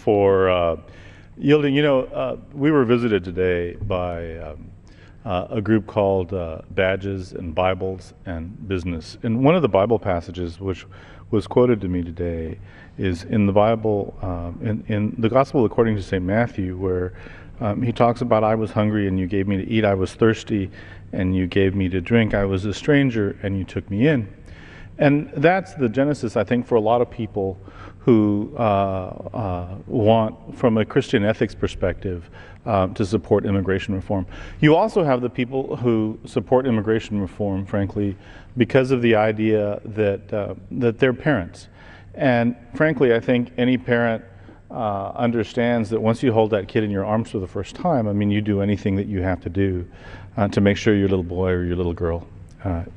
for yielding. We were visited today by a group called Badges and Bibles and Business. And one of the Bible passages which was quoted to me today is in the Bible, in the Gospel according to St. Matthew, where he talks about, I was hungry and you gave me to eat, I was thirsty and you gave me to drink, I was a stranger and you took me in. And that's the genesis, I think, for a lot of people who want, from a Christian ethics perspective, to support immigration reform. You also have the people who support immigration reform, frankly, because of the idea that they're parents. And frankly, I think any parent understands that once you hold that kid in your arms for the first time, I mean, you do anything that you have to do to make sure your little boy or your little girl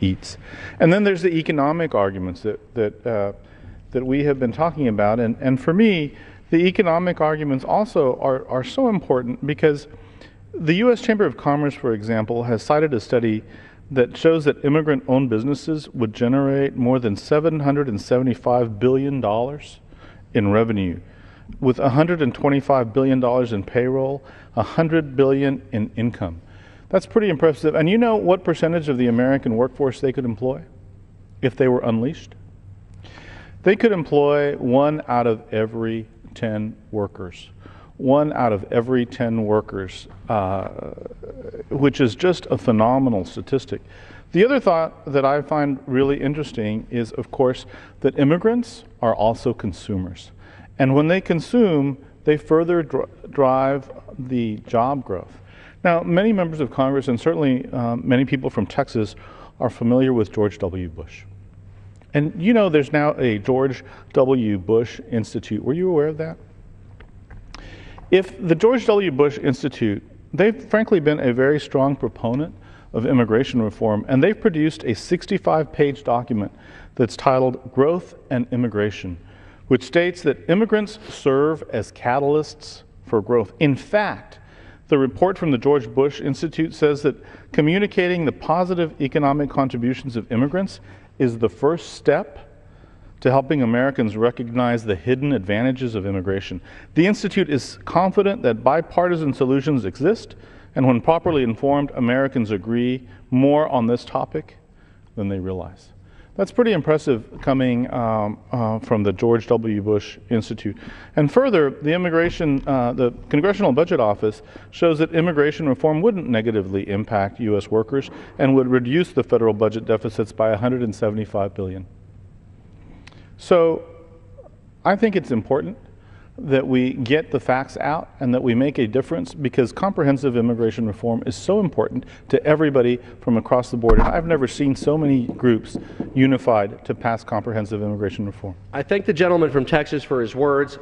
eats. And then there's the economic arguments that we have been talking about. And for me, the economic arguments also are so important because the U.S. Chamber of Commerce, for example, has cited a study that shows that immigrant-owned businesses would generate more than $775 billion in revenue, with $125 billion in payroll, $100 billion in income. That's pretty impressive. And you know what percentage of the American workforce they could employ if they were unleashed? They could employ 1 out of every 10 workers. 1 out of every 10 workers, which is just a phenomenal statistic. The other thought that I find really interesting is, of course, that immigrants are also consumers. And when they consume, they further drive the job growth. Now, many members of Congress, and certainly many people from Texas, are familiar with George W. Bush. And you know there's now a George W. Bush Institute. Were you aware of that? If the George W. Bush Institute, they've frankly been a very strong proponent of immigration reform, and they've produced a 65-page document that's titled Growth and Immigration, which states that immigrants serve as catalysts for growth. In fact, the report from the George Bush Institute says that communicating the positive economic contributions of immigrants is the first step to helping Americans recognize the hidden advantages of immigration. The Institute is confident that bipartisan solutions exist, and when properly informed, Americans agree more on this topic than they realize. That's pretty impressive coming from the George W. Bush Institute. And further, the Congressional Budget Office shows that immigration reform wouldn't negatively impact U.S. workers and would reduce the federal budget deficits by $175 billion. So I think it's important that we get the facts out and that we make a difference, because comprehensive immigration reform is so important to everybody from across the board. And I've never seen so many groups unified to pass comprehensive immigration reform. I thank the gentleman from Texas for his words.